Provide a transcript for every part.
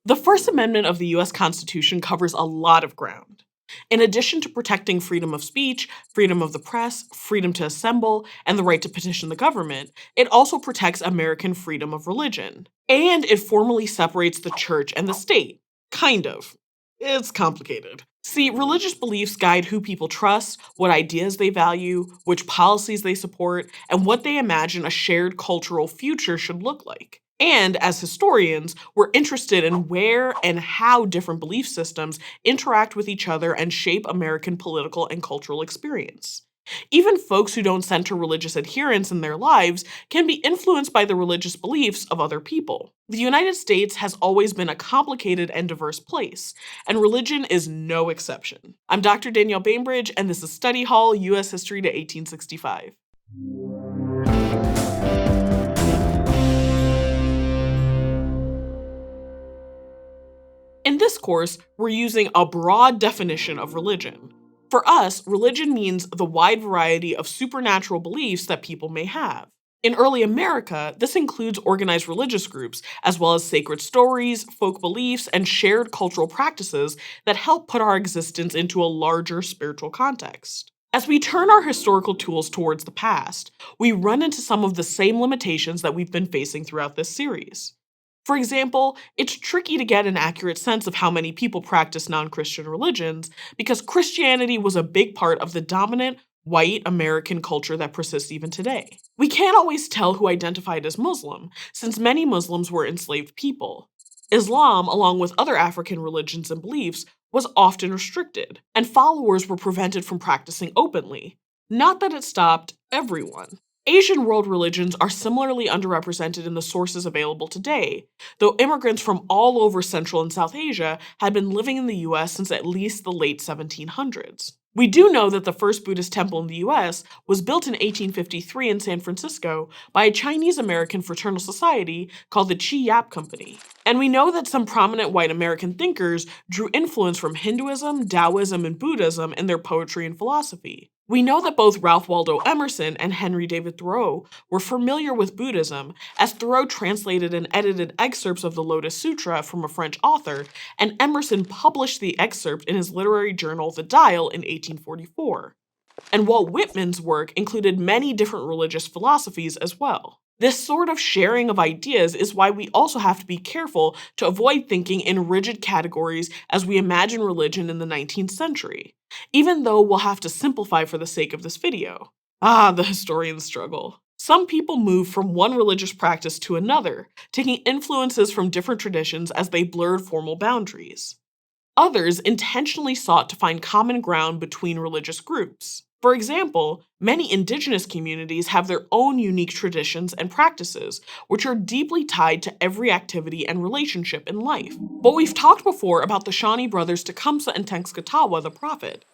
The First Amendment of the US Constitution covers a lot of ground. In addition to protecting freedom of speech, freedom of the press, freedom to assemble, and the right to petition the government, it also protects American freedom of religion. And it formally separates the church and the state. Kind of. It's complicated. See, religious beliefs guide who people trust, what ideas they value, which policies they support, and what they imagine a shared cultural future should look like. And as historians, we're interested in where and how different belief systems interact with each other and shape American political and cultural experience. Even folks who don't center religious adherence in their lives can be influenced by the religious beliefs of other people. The United States has always been a complicated and diverse place, and religion is no exception. I'm Dr. Danielle Bainbridge, and this is Study Hall U.S. History to 1865. In this course, we're using a broad definition of religion. For us, religion means the wide variety of supernatural beliefs that people may have. In early America, this includes organized religious groups, as well as sacred stories, folk beliefs, and shared cultural practices that help put our existence into a larger spiritual context. As we turn our historical tools towards the past, we run into some of the same limitations that we've been facing throughout this series. For example, it's tricky to get an accurate sense of how many people practice non Christian religions because Christianity was a big part of the dominant white American culture that persists even today. We can't always tell who identified as Muslim, since many Muslims were enslaved people. Islam, along with other African religions and beliefs, was often restricted, and followers were prevented from practicing openly. Not that it stopped everyone. Asian world religions are similarly underrepresented in the sources available today, though immigrants from all over Central and South Asia had been living in the US since at least the late 1700s. We do know that the first Buddhist temple in the US was built in 1853 in San Francisco by a Chinese American fraternal society called the Chi Yap Company. And we know that some prominent white American thinkers drew influence from Hinduism, Taoism, and Buddhism in their poetry and philosophy. We know that both Ralph Waldo Emerson and Henry David Thoreau were familiar with Buddhism, as Thoreau translated and edited excerpts of the Lotus Sutra from a French author, and Emerson published the excerpt in his literary journal The Dial in 1844. And Walt Whitman's work included many different religious philosophies as well. This sort of sharing of ideas is why we also have to be careful to avoid thinking in rigid categories as we imagine religion in the 19th century, even though we'll have to simplify for the sake of this video. The historian's struggle. Some people move from one religious practice to another, taking influences from different traditions as they blurred formal boundaries. Others intentionally sought to find common ground between religious groups. For example, many indigenous communities have their own unique traditions and practices, which are deeply tied to every activity and relationship in life. But we've talked before about the Shawnee brothers Tecumseh and Tenskwatawa the Prophet.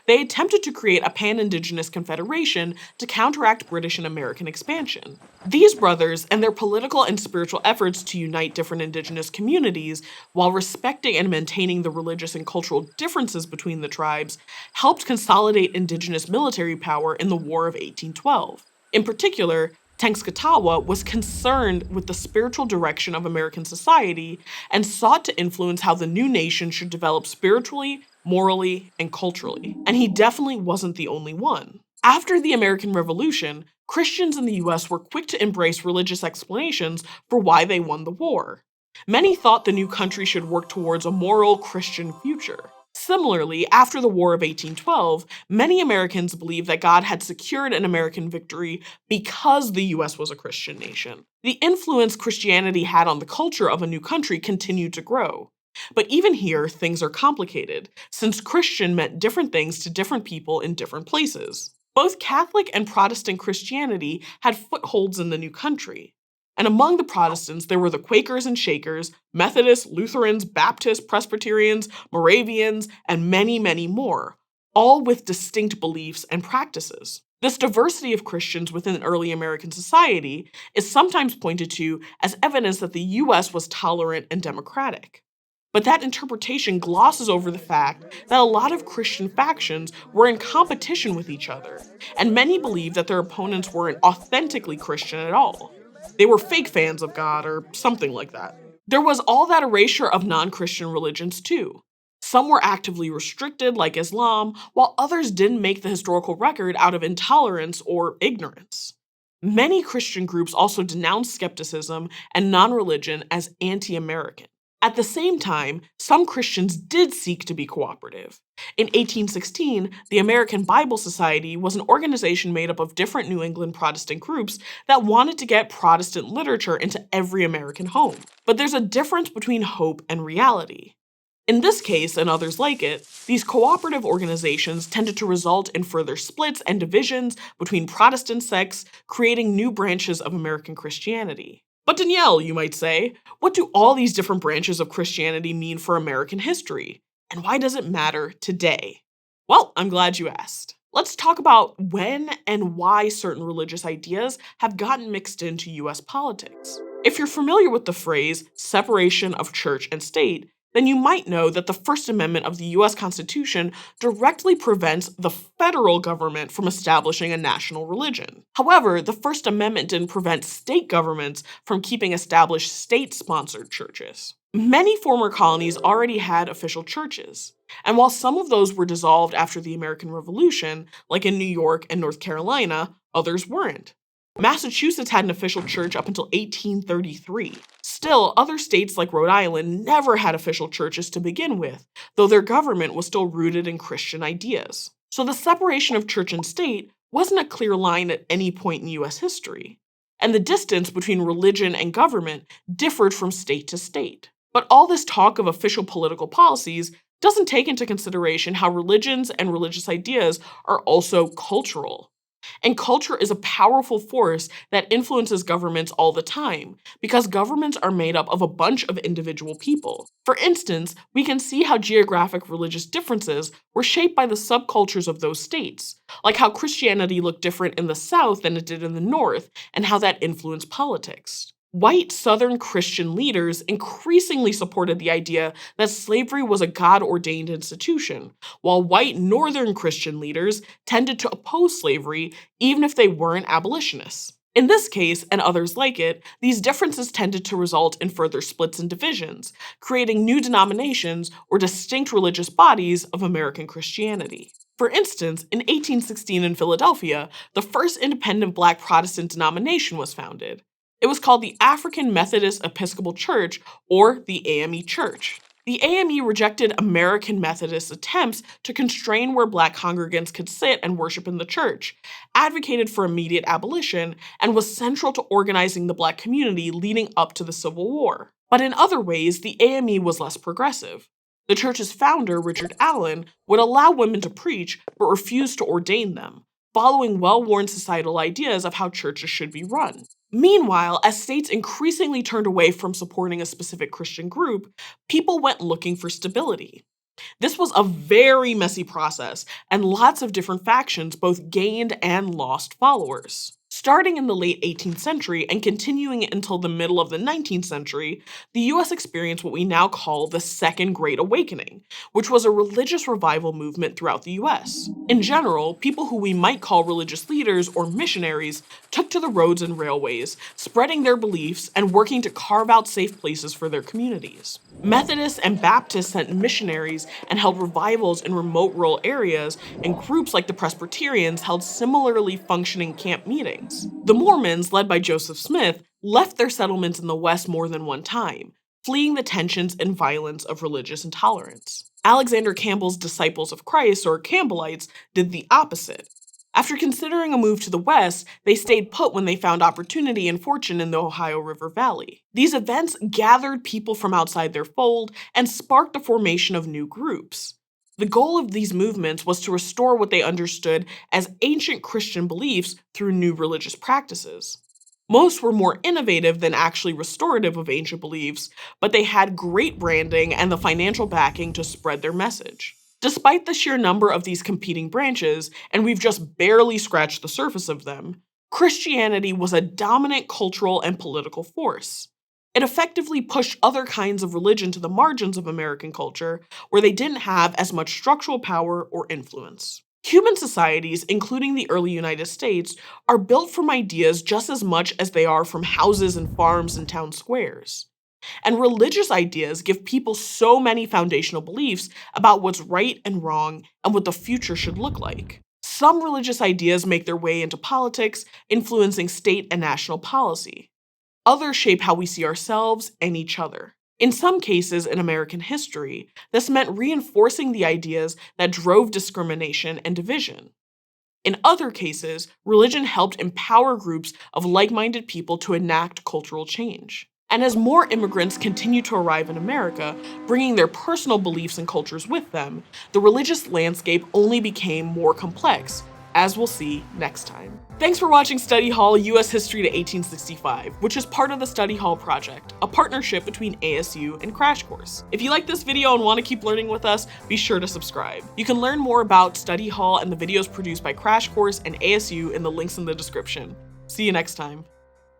They attempted to create a pan-indigenous confederation to counteract British and American expansion. These brothers and their political and spiritual efforts to unite different indigenous communities while respecting and maintaining the religious and cultural differences between the tribes helped consolidate indigenous military power in the War of 1812. In particular, Tenskwatawa was concerned with the spiritual direction of American society and sought to influence how the new nation should develop spiritually, morally, and culturally. And he definitely wasn't the only one. After the American Revolution, Christians in the US were quick to embrace religious explanations for why they won the war. Many thought the new country should work towards a moral Christian future. Similarly, after the War of 1812, many Americans believed that God had secured an American victory because the US was a Christian nation. The influence Christianity had on the culture of a new country continued to grow. But even here, things are complicated, since Christian meant different things to different people in different places. Both Catholic and Protestant Christianity had footholds in the new country. And among the Protestants, there were the Quakers and Shakers, Methodists, Lutherans, Baptists, Presbyterians, Moravians, and many, many more, all with distinct beliefs and practices. This diversity of Christians within early American society is sometimes pointed to as evidence that the US was tolerant and democratic. But that interpretation glosses over the fact that a lot of Christian factions were in competition with each other, and many believed that their opponents weren't authentically Christian at all. They were fake fans of God or something like that. There was all that erasure of non-Christian religions too. Some were actively restricted, like Islam, while others didn't make the historical record out of intolerance or ignorance. Many Christian groups also denounced skepticism and non religion as anti American. At the same time, some Christians did seek to be cooperative. In 1816, the American Bible Society was an organization made up of different New England Protestant groups that wanted to get Protestant literature into every American home. But there's a difference between hope and reality. In this case, and others like it, these cooperative organizations tended to result in further splits and divisions between Protestant sects, creating new branches of American Christianity. But Danielle, you might say, what do all these different branches of Christianity mean for American history? And why does it matter today? Well, I'm glad you asked. Let's talk about when and why certain religious ideas have gotten mixed into US politics. If you're familiar with the phrase separation of church and state, then you might know that the First Amendment of the US Constitution directly prevents the federal government from establishing a national religion. However, the First Amendment didn't prevent state governments from keeping established state-sponsored churches. Many former colonies already had official churches, and while some of those were dissolved after the American Revolution, like in New York and North Carolina, others weren't. Massachusetts had an official church up until 1833. Still, other states like Rhode Island never had official churches to begin with, though their government was still rooted in Christian ideas. So the separation of church and state wasn't a clear line at any point in US history. And the distance between religion and government differed from state to state. But all this talk of official political policies doesn't take into consideration how religions and religious ideas are also cultural. And culture is a powerful force that influences governments all the time, because governments are made up of a bunch of individual people. For instance, we can see how geographic religious differences were shaped by the subcultures of those states, like how Christianity looked different in the South than it did in the North, and how that influenced politics. White Southern Christian leaders increasingly supported the idea that slavery was a God-ordained institution, while white Northern Christian leaders tended to oppose slavery even if they weren't abolitionists. In this case, and others like it, these differences tended to result in further splits and divisions, creating new denominations or distinct religious bodies of American Christianity. For instance, in 1816 in Philadelphia, the first independent Black Protestant denomination was founded. It was called the African Methodist Episcopal Church, or the AME Church. The AME rejected American Methodist attempts to constrain where Black congregants could sit and worship in the church, advocated for immediate abolition, and was central to organizing the Black community leading up to the Civil War. But in other ways, the AME was less progressive. The church's founder, Richard Allen, would allow women to preach but refused to ordain them, following well-worn societal ideas of how churches should be run. Meanwhile, as states increasingly turned away from supporting a specific Christian group, people went looking for stability. This was a very messy process, and lots of different factions both gained and lost followers. Starting in the late 18th century and continuing until the middle of the 19th century, the US experienced what we now call the Second Great Awakening, which was a religious revival movement throughout the US. In general, people who we might call religious leaders or missionaries took to the roads and railways, spreading their beliefs and working to carve out safe places for their communities. Methodists and Baptists sent missionaries and held revivals in remote rural areas, and groups like the Presbyterians held similarly functioning camp meetings. The Mormons, led by Joseph Smith, left their settlements in the West more than one time, fleeing the tensions and violence of religious intolerance. Alexander Campbell's Disciples of Christ, or Campbellites, did the opposite. After considering a move to the West, they stayed put when they found opportunity and fortune in the Ohio River Valley. These events gathered people from outside their fold and sparked the formation of new groups. The goal of these movements was to restore what they understood as ancient Christian beliefs through new religious practices. Most were more innovative than actually restorative of ancient beliefs, but they had great branding and the financial backing to spread their message. Despite the sheer number of these competing branches, and we've just barely scratched the surface of them, Christianity was a dominant cultural and political force. It effectively pushed other kinds of religion to the margins of American culture, where they didn't have as much structural power or influence. Human societies, including the early United States, are built from ideas just as much as they are from houses and farms and town squares. And religious ideas give people so many foundational beliefs about what's right and wrong and what the future should look like. Some religious ideas make their way into politics, influencing state and national policy. Others shape how we see ourselves and each other. In some cases in American history, this meant reinforcing the ideas that drove discrimination and division. In other cases, religion helped empower groups of like-minded people to enact cultural change. And as more immigrants continued to arrive in America, bringing their personal beliefs and cultures with them, the religious landscape only became more complex, as we'll see next time. Thanks for watching Study Hall U.S. History to 1865, which is part of the Study Hall Project, a partnership between ASU and Crash Course. If you like this video and want to keep learning with us, be sure to subscribe. You can learn more about Study Hall and the videos produced by Crash Course and ASU in the links in the description. See you next time.